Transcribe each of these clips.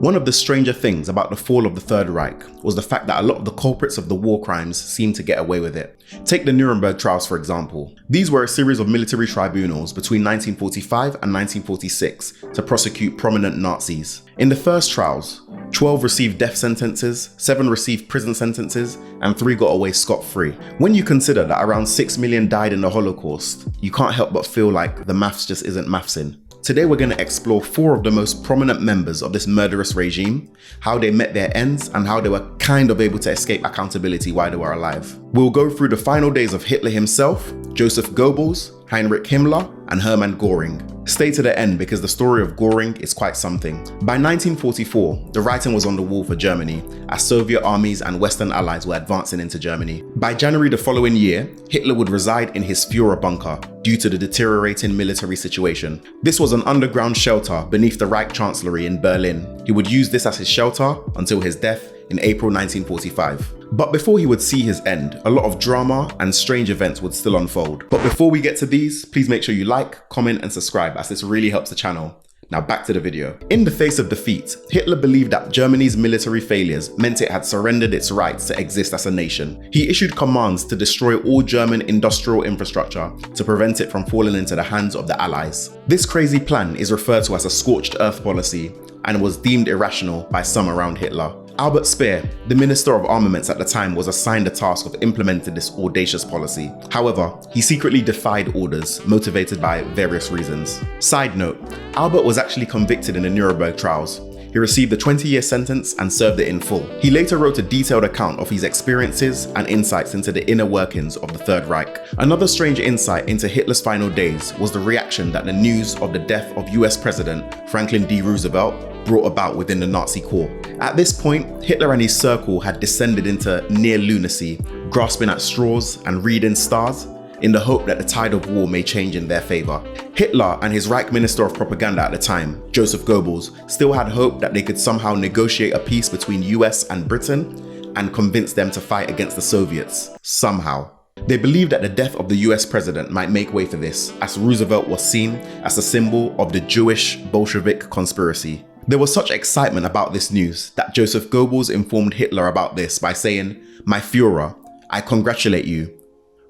One of the stranger things about the fall of the Third Reich was the fact that a lot of the culprits of the war crimes seemed to get away with it. Take the Nuremberg trials for example. These were a series of military tribunals between 1945 and 1946 to prosecute prominent Nazis. In the first trials, 12 received death sentences, 7 received prison sentences, and 3 got away scot-free. When you consider that around 6 million died in the Holocaust, you can't help but feel like the maths just isn't mathsing. Today we're going to explore 4 of the most prominent members of this murderous regime, how they met their ends, and how they were kind of able to escape accountability while they were alive. We'll go through the final days of Hitler himself, Joseph Goebbels, Heinrich Himmler, and Hermann Göring. Stay to the end because the story of Göring is quite something. By 1944, the writing was on the wall for Germany, as Soviet armies and Western allies were advancing into Germany. By January the following year, Hitler would reside in his Führer bunker due to the deteriorating military situation. This was an underground shelter beneath the Reich Chancellery in Berlin. He would use this as his shelter until his death in April 1945. But before he would see his end, a lot of drama and strange events would still unfold. But before we get to these, please make sure you like, comment, and subscribe as this really helps the channel. Now back to the video. In the face of defeat, Hitler believed that Germany's military failures meant it had surrendered its rights to exist as a nation. He issued commands to destroy all German industrial infrastructure to prevent it from falling into the hands of the Allies. This crazy plan is referred to as a scorched earth policy and was deemed irrational by some around Hitler. Albert Speer, the Minister of Armaments at the time, was assigned the task of implementing this audacious policy. However, he secretly defied orders, motivated by various reasons. Side note, Albert was actually convicted in the Nuremberg trials. He received a 20-year sentence and served it in full. He later wrote a detailed account of his experiences and insights into the inner workings of the Third Reich. Another strange insight into Hitler's final days was the reaction that the news of the death of US President Franklin D. Roosevelt brought about within the Nazi corps. At this point, Hitler and his circle had descended into near lunacy, grasping at straws and reading stars in the hope that the tide of war may change in their favor. Hitler and his Reich Minister of Propaganda at the time, Joseph Goebbels, still had hope that they could somehow negotiate a peace between US and Britain and convince them to fight against the Soviets, somehow. They believed that the death of the US president might make way for this, as Roosevelt was seen as a symbol of the Jewish Bolshevik conspiracy. There was such excitement about this news that Joseph Goebbels informed Hitler about this by saying, "My Führer, I congratulate you.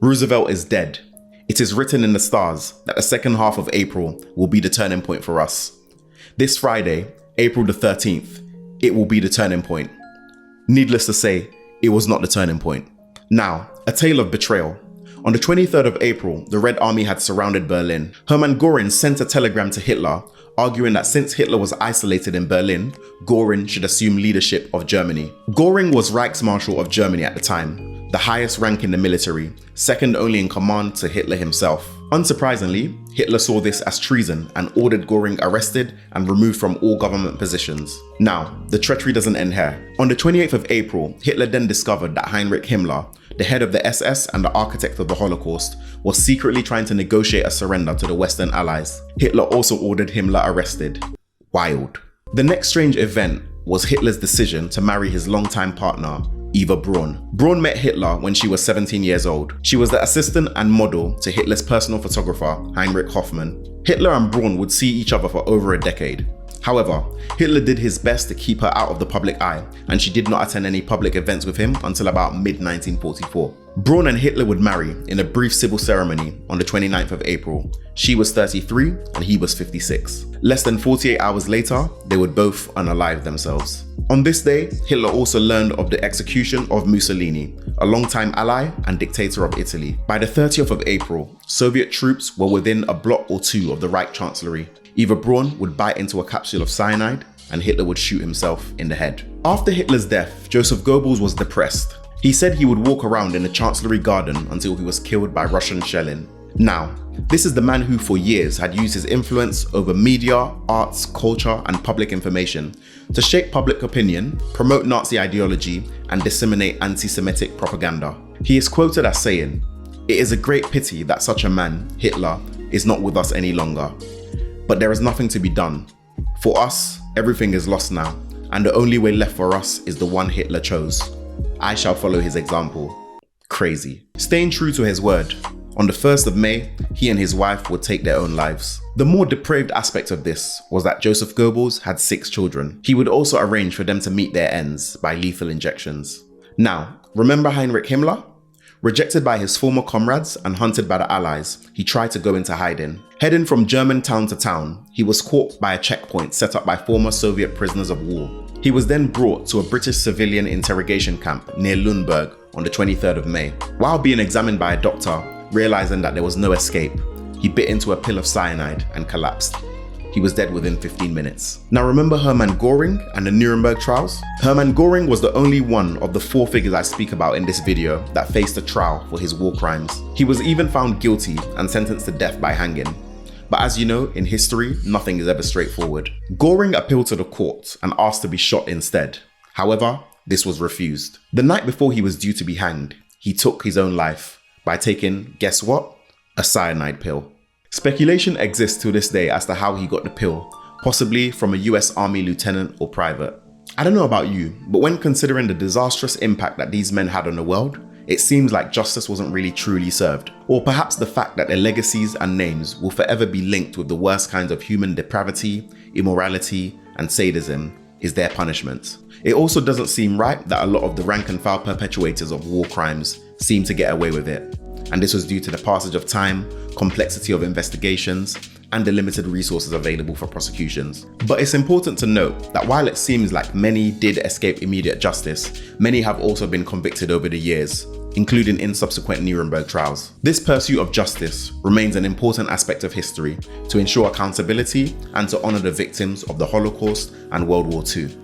Roosevelt is dead. It is written in the stars that the second half of April will be the turning point for us. This Friday, April the 13th, it will be the turning point." Needless to say, it was not the turning point. Now, a tale of betrayal. On the 23rd of April, the Red Army had surrounded Berlin. Hermann Göring sent a telegram to Hitler, arguing that since Hitler was isolated in Berlin, Göring should assume leadership of Germany. Göring was Reichsmarshal of Germany at the time, the highest rank in the military, second only in command to Hitler himself. Unsurprisingly, Hitler saw this as treason and ordered Göring arrested and removed from all government positions. Now, the treachery doesn't end here. On the 28th of April, Hitler then discovered that Heinrich Himmler, the head of the SS and the architect of the Holocaust, was secretly trying to negotiate a surrender to the Western Allies. Hitler also ordered Himmler arrested. Wild. The next strange event was Hitler's decision to marry his longtime partner, Eva Braun. Braun met Hitler when she was 17 years old. She was the assistant and model to Hitler's personal photographer, Heinrich Hoffmann. Hitler and Braun would see each other for over a decade. However, Hitler did his best to keep her out of the public eye, and she did not attend any public events with him until about mid-1944. Braun and Hitler would marry in a brief civil ceremony on the 29th of April. She was 33 and he was 56. Less than 48 hours later, they would both unalive themselves. On this day, Hitler also learned of the execution of Mussolini, a longtime ally and dictator of Italy. By the 30th of April, Soviet troops were within a block or two of the Reich Chancellery. Eva Braun would bite into a capsule of cyanide and Hitler would shoot himself in the head. After Hitler's death, Joseph Goebbels was depressed. He said he would walk around in the Chancellery garden until he was killed by Russian shelling. Now, this is the man who for years had used his influence over media, arts, culture, and public information to shape public opinion, promote Nazi ideology, and disseminate anti-Semitic propaganda. He is quoted as saying, "It is a great pity that such a man, Hitler, is not with us any longer. But there is nothing to be done. For us, everything is lost now, and the only way left for us is the one Hitler chose. I shall follow his example." Crazy. Staying true to his word, On the 1st of May, he and his wife would take their own lives. The more depraved aspect of this was that Joseph Goebbels had 6 children. He would also arrange for them to meet their ends by lethal injections. Now, remember Heinrich Himmler? Rejected by his former comrades and hunted by the Allies, he tried to go into hiding. Heading from German town to town, he was caught by a checkpoint set up by former Soviet prisoners of war. He was then brought to a British civilian interrogation camp near Lüneburg on the 23rd of May. While being examined by a doctor, realizing that there was no escape, he bit into a pill of cyanide and collapsed. He was dead within 15 minutes. Now remember Hermann Göring and the Nuremberg trials? Hermann Göring was the only one of the 4 figures I speak about in this video that faced a trial for his war crimes. He was even found guilty and sentenced to death by hanging. But as you know, in history, nothing is ever straightforward. Göring appealed to the court and asked to be shot instead. However, this was refused. The night before he was due to be hanged, he took his own life by taking, guess what? A cyanide pill. Speculation exists to this day as to how he got the pill, possibly from a US Army lieutenant or private. I don't know about you, but when considering the disastrous impact that these men had on the world, it seems like justice wasn't really truly served. Or perhaps the fact that their legacies and names will forever be linked with the worst kinds of human depravity, immorality, and sadism is their punishment. It also doesn't seem right that a lot of the rank and file perpetrators of war crimes seem to get away with it. And this was due to the passage of time, complexity of investigations, and the limited resources available for prosecutions. But it's important to note that while it seems like many did escape immediate justice, many have also been convicted over the years, including in subsequent Nuremberg trials. This pursuit of justice remains an important aspect of history to ensure accountability and to honor the victims of the Holocaust and World War II.